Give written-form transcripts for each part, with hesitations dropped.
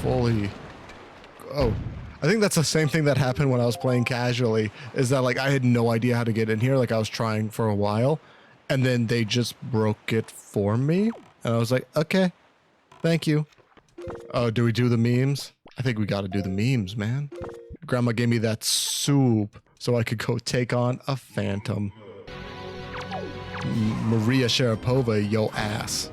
fully... Oh, I think that's the same thing that happened when I was playing casually, is that like I had no idea how to get in here. Like I was trying for a while and then they just broke it for me. And I was like, okay, thank you. Oh, do we do the memes? I think we got to do the memes, man. Grandma gave me that soup so I could go take on a phantom. Maria Sharapova, yo ass.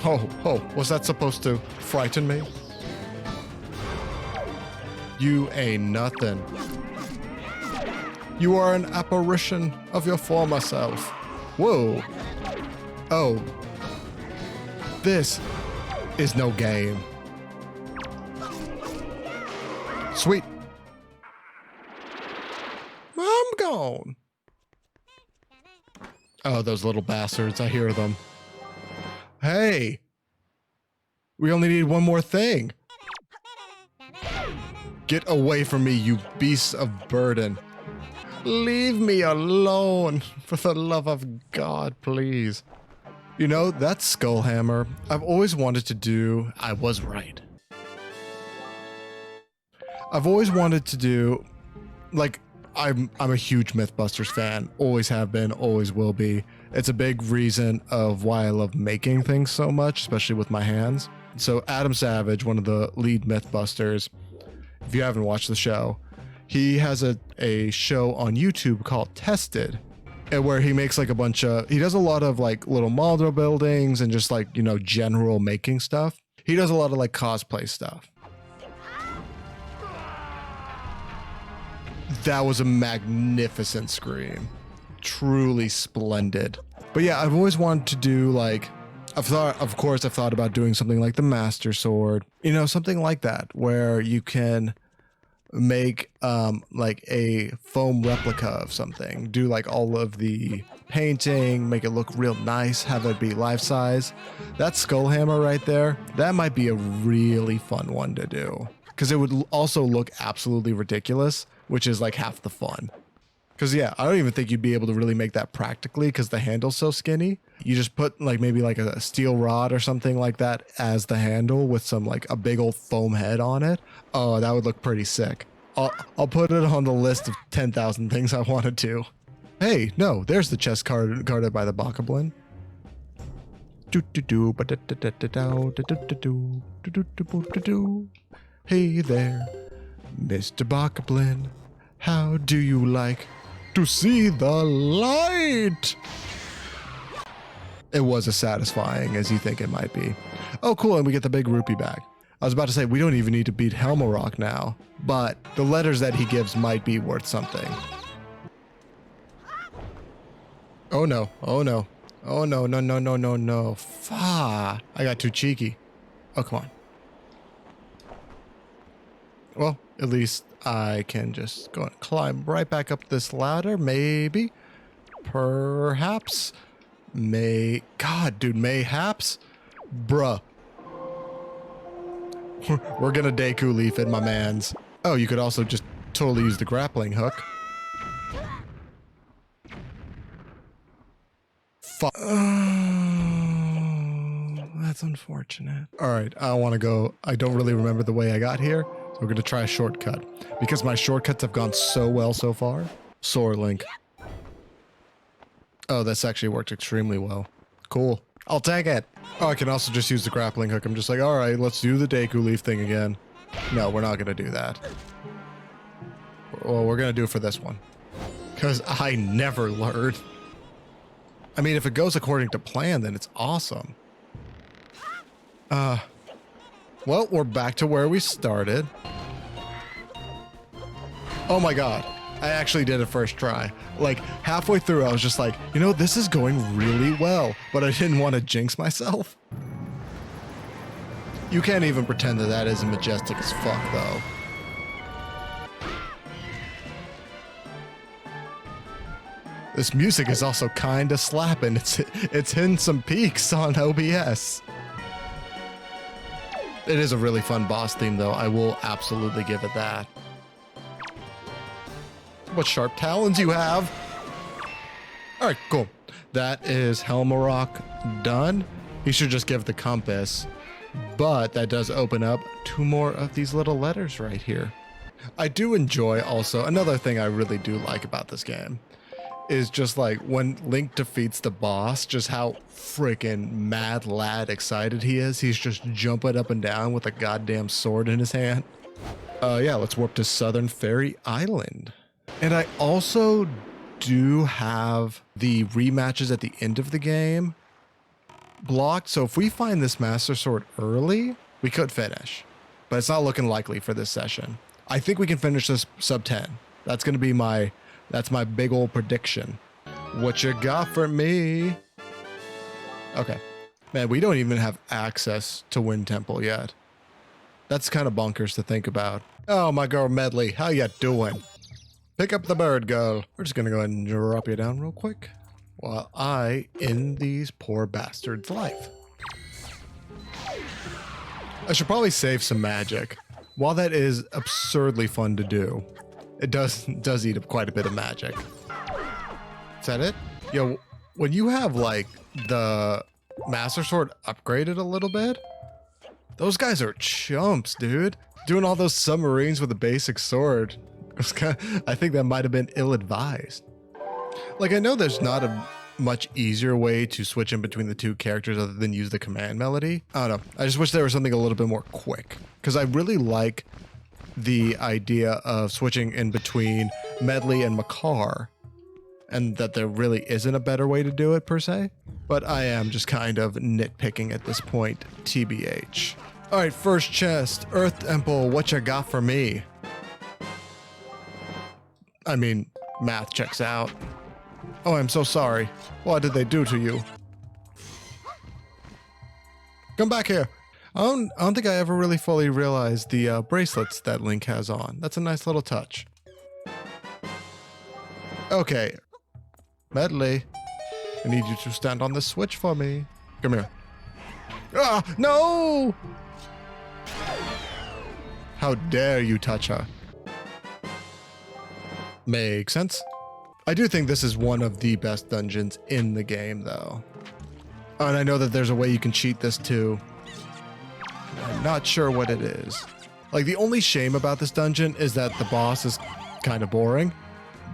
Oh, was that supposed to frighten me? You ain't nothing. You are an apparition of your former self. Whoa. Oh. This is no game. Sweet. I'm gone. Oh, those little bastards. I hear them. Hey. We only need one more thing. Get away from me, you beasts of burden. Leave me alone. For the love of God, please. You know, that skull hammer, I've always wanted to do. I was right. I've always wanted to do, like, I'm a huge Mythbusters fan. Always have been, always will be. It's a big reason of why I love making things so much, especially with my hands. So Adam Savage, one of the lead Mythbusters, if you haven't watched the show, he has a show on YouTube called Tested, and where he makes like a bunch of, he does a lot of like little model buildings and just like, you know, general making stuff. He does a lot of like cosplay stuff. That was a magnificent scream. Truly splendid. But yeah, I've always wanted to do like, I've thought about doing something like the Master Sword, you know, something like that, where you can make like a foam replica of something, do like all of the painting, make it look real nice, have it be life size. That skull hammer right there, that might be a really fun one to do, because it would also look absolutely ridiculous, which is like half the fun. Because yeah, I don't even think you'd be able to really make that practically because the handle's so skinny. You just put like maybe like a steel rod or something like that as the handle with some like a big old foam head on it. Oh, that would look pretty sick. I'll put it on the list of 10,000 things I want to do. Hey, no, there's the chest guarded by the Bokoblin. Hey there, Mr. Bokoblin. How do you like to see the light? It was as satisfying as you think it might be. Oh, cool, and we get the big rupee back. I was about to say, we don't even need to beat Helmaroc now, but the letters that he gives might be worth something. Oh no, oh no. Oh no, no, no, no, no, no. Fah, I got too cheeky. Oh, come on. Well, at least I can just go and climb right back up this ladder, maybe. Perhaps. God, dude, mayhaps? Bruh. We're gonna Deku Leaf it, my mans. Oh, you could also just totally use the grappling hook. Fuck. That's unfortunate. Alright, I want to go. I don't really remember the way I got here. So we're going to try a shortcut. Because my shortcuts have gone so well so far. Soar Link. Oh, that's actually worked extremely well. Cool. I'll take it. Oh, I can also just use the grappling hook. I'm just like, all right, let's do the Deku Leaf thing again. No, we're not going to do that. Well, we're going to do it for this one. Because I never learned. I mean, if it goes according to plan, then it's awesome. Well, we're back to where we started. Oh my god. I actually did it first try. Like, halfway through, I was just like, you know, this is going really well, but I didn't want to jinx myself. You can't even pretend that that isn't majestic as fuck, though. This music is also kinda slapping. It's hitting some peaks on OBS. It is a really fun boss theme, though. I will absolutely give it that. What sharp talons you have. All right, cool. That is Helmaroc done. He should just give the compass. But that does open up 2 more of these little letters right here. I do enjoy also, another thing I really do like about this game is just like when Link defeats the boss, just how freaking mad lad excited he is. He's just jumping up and down with a goddamn sword in his hand. Yeah, let's warp to Southern Fairy Island. And I also do have the rematches at the end of the game blocked. So if we find this Master Sword early, we could finish. But it's not looking likely for this session. I think we can finish this sub 10. That's going to be that's my big old prediction. What you got for me? Okay. Man, we don't even have access to Wind Temple yet. That's kind of bonkers to think about. Oh, my girl Medli, how ya doing? Pick up the bird, girl. We're just going to go ahead and drop you down real quick while I end these poor bastards' life. I should probably save some magic. While that is absurdly fun to do, it does eat up quite a bit of magic. Is that it? Yo, when you have like the Master Sword upgraded a little bit, those guys are chumps, dude. Doing all those submarines with a basic sword, I think that might have been ill-advised. Like, I know there's not a much easier way to switch in between the 2 characters other than use the command melody. I don't know. I just wish there was something a little bit more quick, because I really like the idea of switching in between Medli and Makar, and that there really isn't a better way to do it per se. But I am just kind of nitpicking at this point, TBH. All right, first chest, Earth Temple, what you got for me? I mean, math checks out. Oh, I'm so sorry. What did they do to you? Come back here. I don't think I ever really fully realized the bracelets that Link has on. That's a nice little touch. Okay. Medli, I need you to stand on this switch for me. Come here. Ah, no! How dare you touch her? Makes sense. I do think this is one of the best dungeons in the game, though. Oh, and I know that there's a way you can cheat this too. I'm not sure what it is. Like, the only shame about this dungeon is that the boss is kind of boring,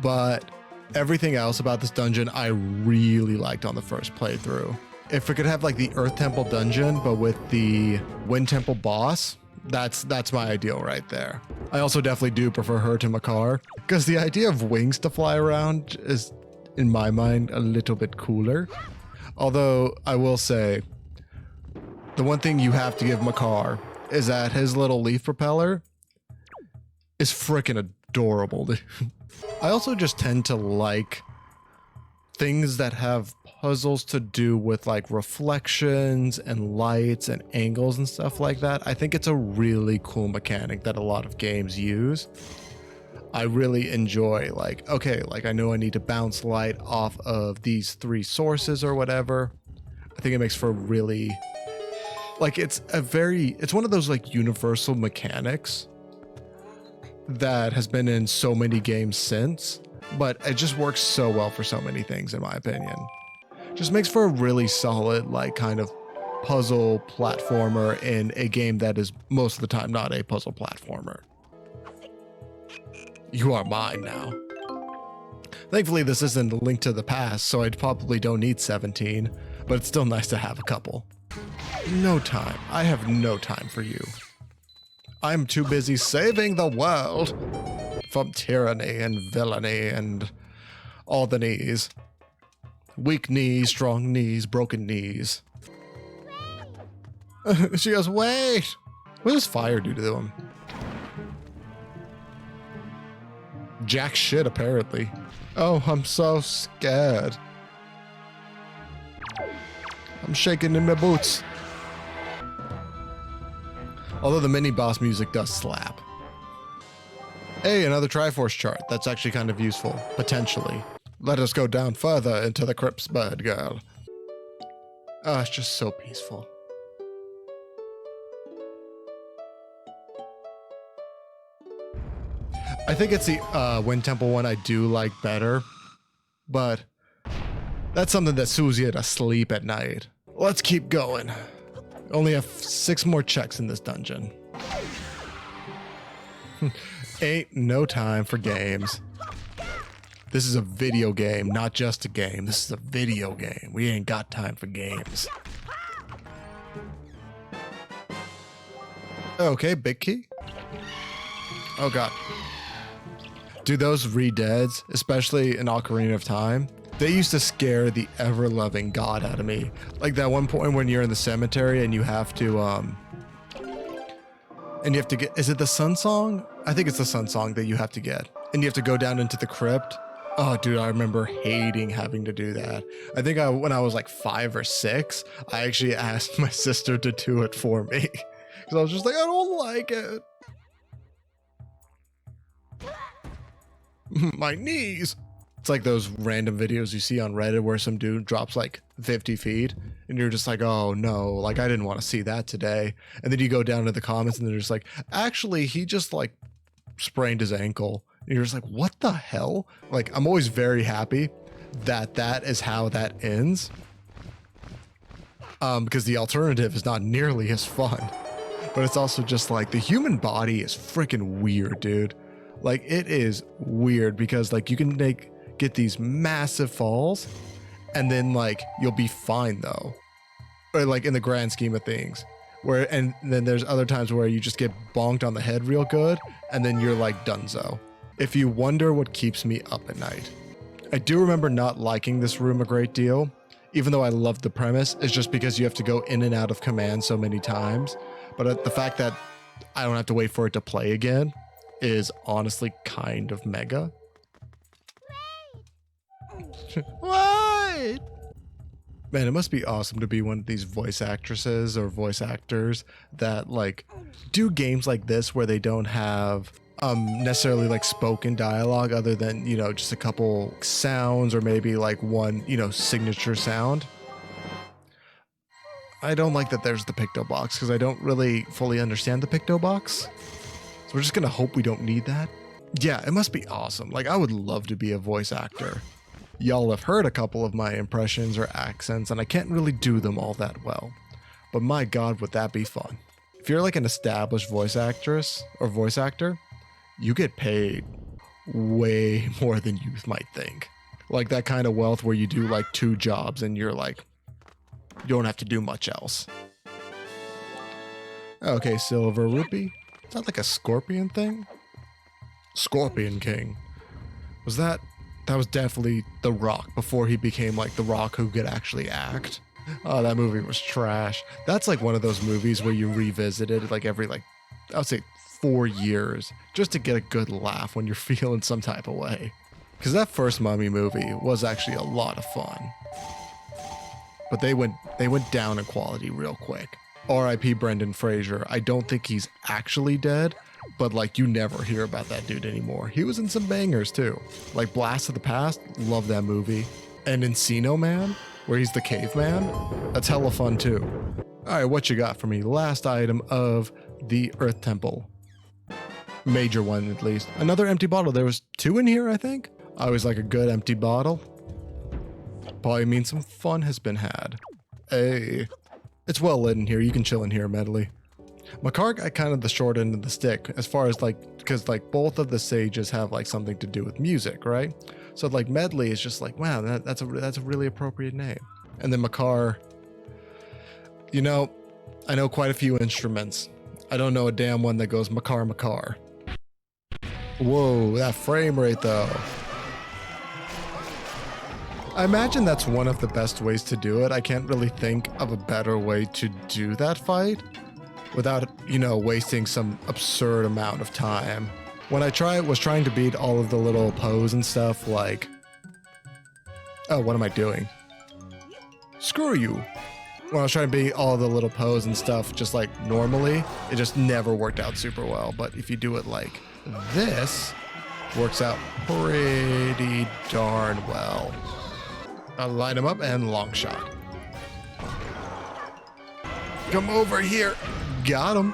but everything else about this dungeon I really liked on the first playthrough. If we could have like the Earth Temple dungeon, but with the Wind Temple boss, that's my ideal right there. I also definitely do prefer her to Makar, because the idea of wings to fly around is, in my mind, a little bit cooler. Although, I will say, the one thing you have to give Makar is that his little leaf propeller is freaking adorable. I also just tend to like things that have puzzles to do with like reflections and lights and angles and stuff like that. I think it's a really cool mechanic that a lot of games use. I really enjoy like, okay, like I know I need to bounce light off of these 3 sources or whatever. I think it makes for really, like, it's one of those like universal mechanics that has been in so many games since, but it just works so well for so many things in my opinion. Just makes for a really solid, like, kind of puzzle platformer in a game that is most of the time not a puzzle platformer. You are mine now. Thankfully, this isn't a Link to the Past, so I probably don't need 17, but it's still nice to have a couple. No time. I have no time for you. I'm too busy saving the world from tyranny and villainy and all the knees. Weak knees, strong knees, broken knees. She goes, wait! What does fire do to him? Jack shit, apparently. Oh, I'm so scared. I'm shaking in my boots. Although the mini boss music does slap. Hey, another Triforce chart. That's actually kind of useful, potentially. Let us go down further into the crypts, bird girl. Oh, it's just so peaceful. I think it's the Wind Temple one I do like better, but that's something that soothes you to sleep at night. Let's keep going. Only have 6 more checks in this dungeon. Ain't no time for games. This is a video game, not just a game. This is a video game. We ain't got time for games. Okay, big key. Oh god. Dude, those re-deads, especially in Ocarina of Time, they used to scare the ever-loving god out of me. Like that one point when you're in the cemetery and you have to get, is it the Sun Song? I think it's the Sun Song that you have to get. And you have to go down into the crypt. Oh, dude, I remember hating having to do that. I think when I was like 5 or 6, I actually asked my sister to do it for me. Because I was just like, I don't like it. My knees. It's like those random videos you see on Reddit where some dude drops like 50 feet and you're just like, oh no, like I didn't want to see that today. And then you go down to the comments and they're just like, actually, he just like sprained his ankle. And you're just like, what the hell? Like, I'm always very happy that that is how that ends. Because the alternative is not nearly as fun. But it's also just like the human body is freaking weird, dude. Like it is weird because like you can get these massive falls and then like you'll be fine though. Or like in the grand scheme of things. And then there's other times where you just get bonked on the head real good and then you're like donezo. If you wonder what keeps me up at night. I do remember not liking this room a great deal, even though I loved the premise. It's just because you have to go in and out of command so many times. But the fact that I don't have to wait for it to play again is honestly kind of mega. What? Man, it must be awesome to be one of these voice actresses or voice actors that like do games like this where they don't have necessarily like spoken dialogue other than, you know, just a couple sounds or maybe like one, you know, signature sound. I don't like that there's the Picto box because I don't really fully understand the Picto box. So we're just gonna hope we don't need that. Yeah, it must be awesome. Like I would love to be a voice actor. Y'all have heard a couple of my impressions or accents and I can't really do them all that well. But my God, would that be fun. If you're like an established voice actress or voice actor, you get paid way more than you might think. Like that kind of wealth where you do like 2 jobs and you're like, you don't have to do much else. Okay, silver rupee. Is that like a scorpion thing? Scorpion King. Was that was definitely The Rock before he became like The Rock who could actually act. Oh, that movie was trash. That's like one of those movies where you revisit it like every like, I would say 4 years just to get a good laugh when you're feeling some type of way. Because that first Mummy movie was actually a lot of fun. But they went down in quality real quick. R.I.P. Brendan Fraser. I don't think he's actually dead, but like you never hear about that dude anymore. He was in some bangers too. Like Blast of the Past, love that movie. And Encino Man, where he's the caveman, that's hella fun too. Alright, what you got for me? Last item of the Earth Temple. Major one at least. Another empty bottle. There was 2 in here, I think. I always like a good empty bottle. Probably means some fun has been had. Hey. It's well lit in here. You can chill in here, Medli. Makar got kind of the short end of the stick as far as like, because like both of the sages have like something to do with music, right? So like Medli is just like, wow, that's a really appropriate name. And then Makar, you know, I know quite a few instruments. I don't know a damn one that goes Makar Makar. Whoa, that frame rate though. I imagine that's one of the best ways to do it. I can't really think of a better way to do that fight without, you know, wasting some absurd amount of time. When I was trying to beat all of the little pose and stuff, like, oh, what am I doing? Screw you. When I was trying to beat all the little pose and stuff, just like normally, it just never worked out super well. But if you do it like this, works out pretty darn well. I'll line him up and long shot. Come over here. Got him.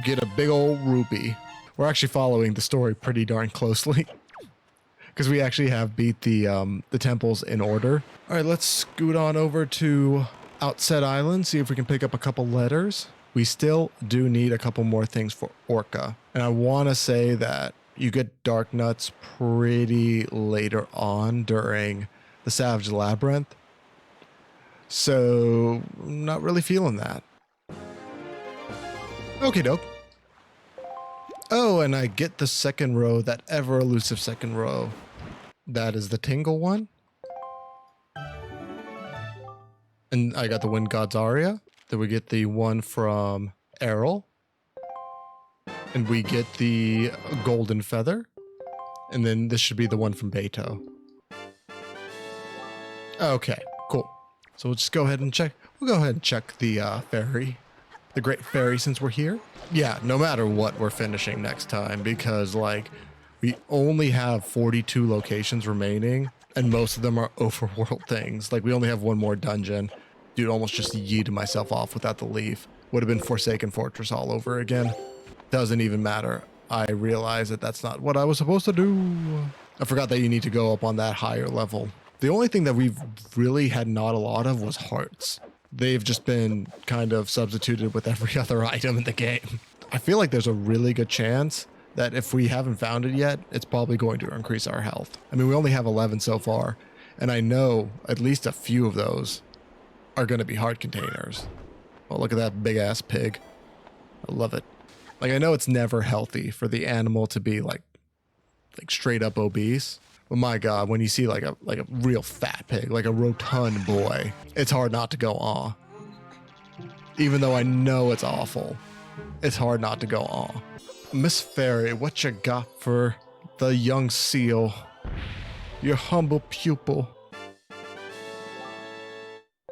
Get a big old rupee. We're actually following the story pretty darn closely. because we actually have beat the temples in order. All right, let's scoot on over to Outset Island, see if we can pick up a couple letters. We still do need a couple more things for Orca. And I want to say that you get Dark Nuts pretty later on during the Savage Labyrinth. So, not really feeling that. Okie doke. Oh, and I get the second row, that ever elusive second row. That is the Tingle one. And I got the Wind God's Aria. Then we get the one from Errol. And we get the Golden Feather. And then this should be the one from Beto. Okay, cool. So we'll just go ahead and check. We'll go ahead and check the ferry. The Great Ferry since we're here. Yeah, no matter what, we're finishing next time. Because, like, we only have 42 locations remaining. And most of them are overworld things. Like, we only have one more dungeon. Dude, almost just yeeted myself off without the leaf. Would have been Forsaken Fortress all over again. Doesn't even matter. I realize that that's not what I was supposed to do. I forgot that you need to go up on that higher level. The only thing that we've really had not a lot of was hearts. They've just been kind of substituted with every other item in the game. I feel like there's a really good chance that if we haven't found it yet, it's probably going to increase our health. I mean, we only have 11 so far, and I know at least a few of those are going to be heart containers. Oh, look at that big ass pig. I love it. Like, I know it's never healthy for the animal to be like straight up obese. But my God, when you see like a real fat pig, like a rotund boy, it's hard not to go, aw. Even though I know it's awful, it's hard not to go, aw. Miss Fairy, what you got for the young seal? Your humble pupil.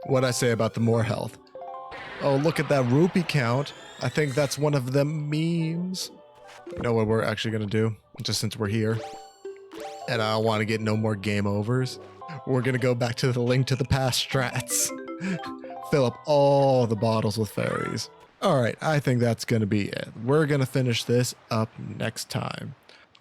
What'd I say about the more health? Oh, look at that rupee count. I think that's one of them memes. You know what we're actually gonna do? Just since we're here. And I don't want to get no more game overs. We're gonna go back to the Link to the Past strats. Fill up all the bottles with fairies. Alright, I think that's gonna be it. We're gonna finish this up next time.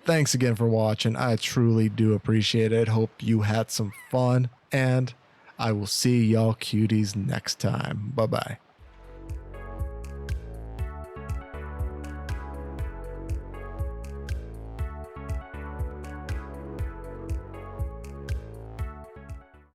Thanks again for watching. I truly do appreciate it. Hope you had some fun. And I will see y'all cuties next time. Bye-bye.